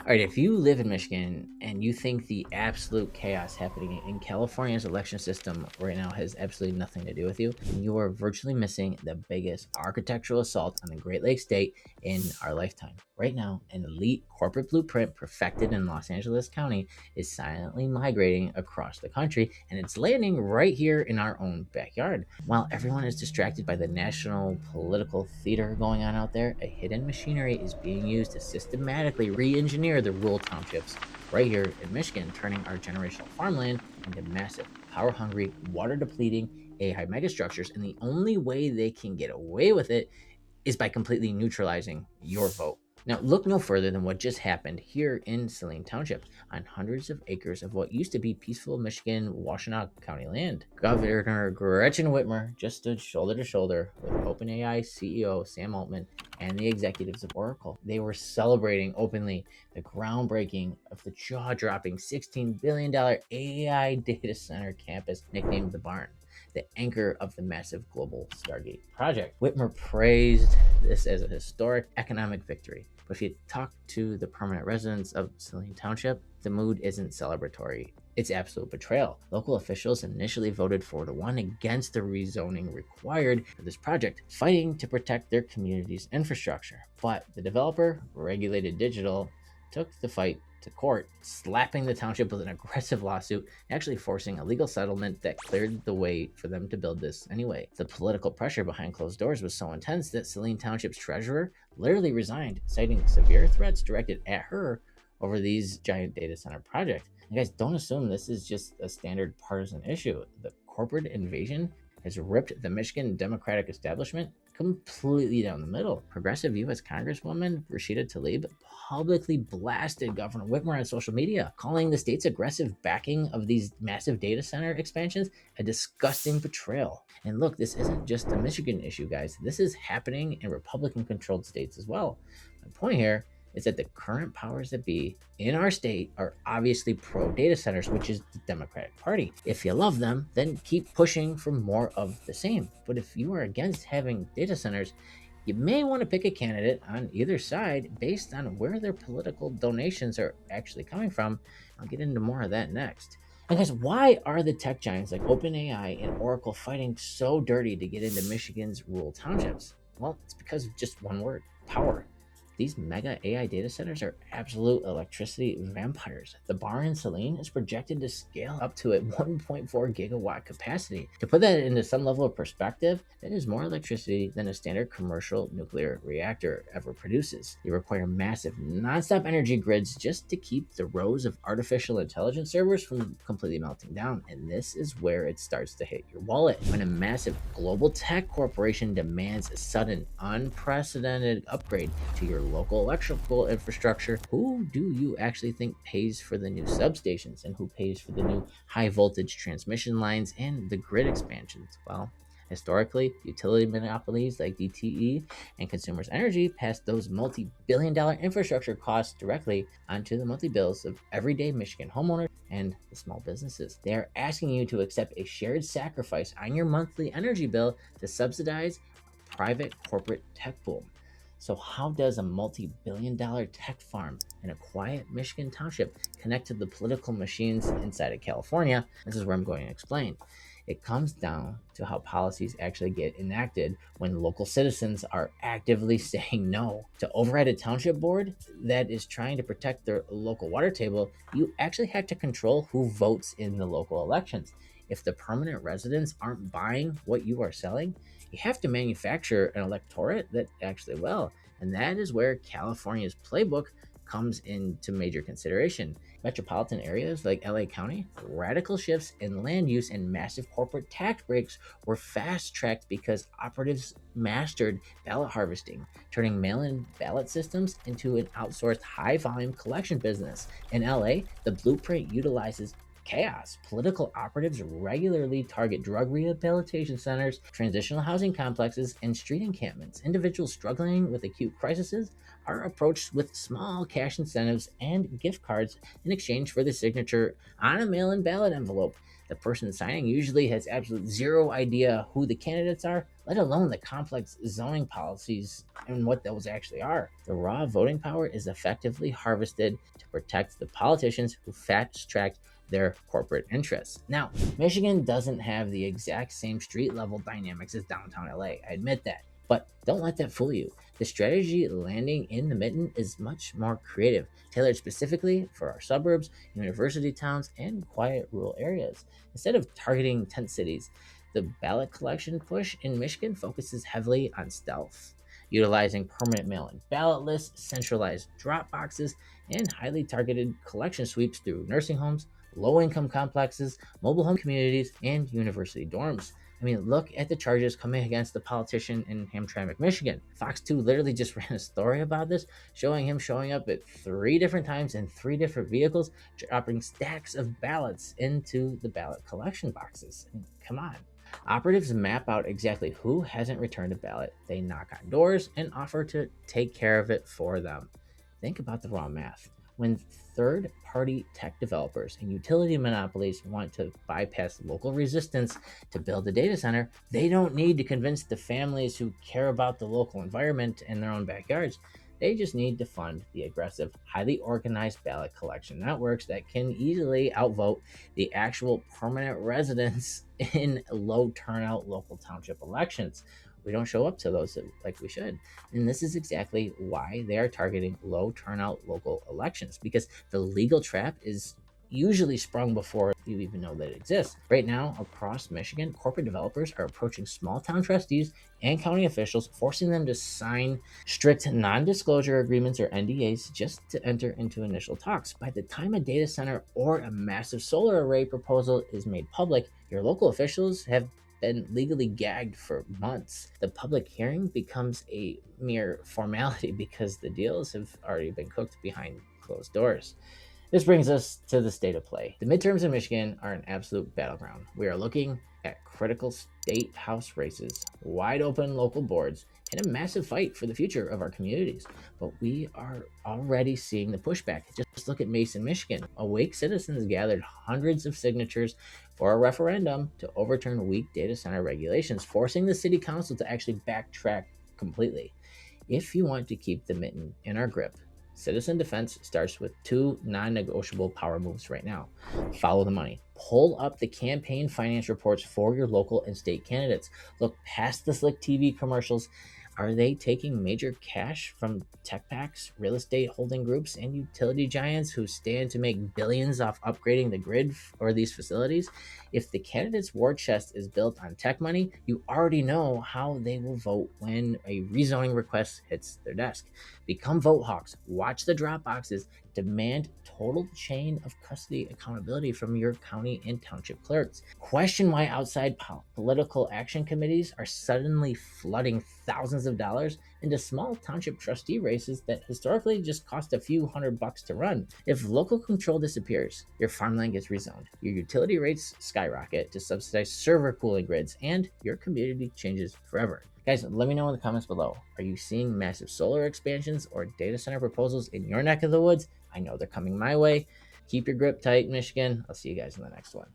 All right, if you live in Michigan and you think the absolute chaos happening in California's election system right now has absolutely nothing to do with you, then you are virtually missing the biggest architectural assault on the Great Lakes state in our lifetime. Right now, an elite corporate blueprint perfected in Los Angeles County is silently migrating across the country, and it's landing right here in our own backyard. While everyone is distracted by the national political theater going on out there, a hidden machinery is being used to systematically re-engineer the rural townships right here in Michigan, turning our generational farmland into massive, power-hungry, water-depleting AI megastructures. And the only way they can get away with it is by completely neutralizing your vote. Now, look no further than what just happened here in Saline Township on hundreds of acres of what used to be peaceful Michigan Washtenaw County land. Governor Gretchen Whitmer just stood shoulder to shoulder with OpenAI CEO Sam Altman and the executives of Oracle. They were celebrating openly the groundbreaking of the jaw-dropping $16 billion AI data center campus nicknamed The Barn, the anchor of the massive global Stargate project. Whitmer praised this as a historic economic victory. But if you talk to the permanent residents of Saline Township, the mood isn't celebratory. It's absolute betrayal. Local officials initially voted 4-1 against the rezoning required for this project, fighting to protect their community's infrastructure. But the developer, Regulated Digital, took the fight to court, slapping the township with an aggressive lawsuit, actually forcing a legal settlement that cleared the way for them to build this anyway. The political pressure behind closed doors was so intense that Saline Township's treasurer literally resigned, citing severe threats directed at her over these giant data center projects. And guys, don't assume this is just a standard partisan issue. The corporate invasion has ripped the Michigan Democratic establishment completely down the middle. Progressive U.S. Congresswoman Rashida Tlaib publicly blasted Governor Whitmer on social media, calling the state's aggressive backing of these massive data center expansions a disgusting betrayal. And look, this isn't just a Michigan issue, guys. This is happening in Republican-controlled states as well. My point here is that the current powers that be in our state are obviously pro-data centers, which is the Democratic Party. If you love them, then keep pushing for more of the same. But if you are against having data centers, you may want to pick a candidate on either side based on where their political donations are actually coming from. I'll get into more of that next. And guys, why are the tech giants like OpenAI and Oracle fighting so dirty to get into Michigan's rural townships? Well, it's because of just one word: power. These mega AI data centers are absolute electricity vampires. The Barn in Saline is projected to scale up to a 1.4 gigawatt capacity. To put that into some level of perspective, that is more electricity than a standard commercial nuclear reactor ever produces. You require massive, nonstop energy grids just to keep the rows of artificial intelligence servers from completely melting down. And this is where it starts to hit your wallet. When a massive global tech corporation demands a sudden, unprecedented upgrade to your local electrical infrastructure, who do you actually think pays for the new substations, and who pays for the new high voltage transmission lines and the grid expansions? Well, historically, utility monopolies like DTE and Consumers Energy passed those multi-billion-dollar infrastructure costs directly onto the monthly bills of everyday Michigan homeowners and the small businesses. They are asking you to accept a shared sacrifice on your monthly energy bill to subsidize a private corporate tech boom. So how does a multi-billion-dollar tech farm in a quiet Michigan township connect to the political machines inside of California? This is where I'm going to explain. It comes down to how policies actually get enacted when local citizens are actively saying no. To override a township board that is trying to protect their local water table, you actually have to control who votes in the local elections. If the permanent residents aren't buying what you are selling, you have to manufacture an electorate that actually will. And that is where California's Playbook comes into major consideration. Metropolitan areas like LA County, radical shifts in land use and massive corporate tax breaks were fast-tracked because operatives mastered ballot harvesting, turning mail-in ballot systems into an outsourced high-volume collection business. In LA, the blueprint utilizes chaos. Political operatives regularly target drug rehabilitation centers, transitional housing complexes, and street encampments. Individuals struggling with acute crises are approached with small cash incentives and gift cards in exchange for the signature on a mail in ballot envelope. The person signing usually has absolute zero idea who the candidates are, let alone the complex zoning policies and what those actually are. The raw voting power is effectively harvested to protect the politicians who fast track their corporate interests. Now, Michigan doesn't have the exact same street level dynamics as downtown LA, I admit that. But don't let that fool you. The strategy landing in the mitten is much more creative, tailored specifically for our suburbs, university towns, and quiet rural areas. Instead of targeting tent cities, the ballot collection push in Michigan focuses heavily on stealth, utilizing permanent mail in ballot lists, centralized drop boxes, and highly targeted collection sweeps through nursing homes, low income complexes, mobile home communities, and university dorms. I mean, look at the charges coming against the politician in Hamtramck, Michigan. Fox 2 literally just ran a story about this, showing him showing up at 3 different times in 3 different vehicles, dropping stacks of ballots into the ballot collection boxes. I mean, come on. Operatives map out exactly who hasn't returned a ballot. They knock on doors and offer to take care of it for them. Think about the raw math. When third-party tech developers and utility monopolies want to bypass local resistance to build a data center, they don't need to convince the families who care about the local environment in their own backyards. They just need to fund the aggressive, highly organized ballot collection networks that can easily outvote the actual permanent residents in low turnout local township elections. We don't show up to those like we should. And this is exactly why they are targeting low turnout local elections, because the legal trap is usually sprung before you even know that it exists. Right now, across Michigan, corporate developers are approaching small town trustees and county officials, forcing them to sign strict non-disclosure agreements or NDAs just to enter into initial talks. By the time a data center or a massive solar array proposal is made public, your local officials have been legally gagged for months. The public hearing becomes a mere formality because the deals have already been cooked behind closed doors. This brings us to the state of play. The midterms in Michigan are an absolute battleground. We are looking at critical state house races, wide open local boards, and a massive fight for the future of our communities. But we are already seeing the pushback. Just look at Mason, Michigan. Awake citizens gathered hundreds of signatures for a referendum to overturn weak data center regulations, forcing the city council to actually backtrack completely. If you want to keep the mitten in our grip, citizen defense starts with 2 non-negotiable power moves right now. Follow the money. Pull up the campaign finance reports for your local and state candidates. Look past the slick TV commercials. Are they taking major cash from tech packs, real estate holding groups, and utility giants who stand to make billions off upgrading the grid or these facilities? If the candidate's war chest is built on tech money, you already know how they will vote when a rezoning request hits their desk. Become vote hawks. Watch the drop boxes. Demand total chain of custody accountability from your county and township clerks. Question why outside political action committees are suddenly flooding thousands of dollars into small township trustee races that historically just cost a few $100 to run. If local control disappears, your farmland gets rezoned, your utility rates skyrocket to subsidize server cooling grids, and your community changes forever. Guys, let me know in the comments below. Are you seeing massive solar expansions or data center proposals in your neck of the woods? I know they're coming my way. Keep your grip tight, Michigan. I'll see you guys in the next one.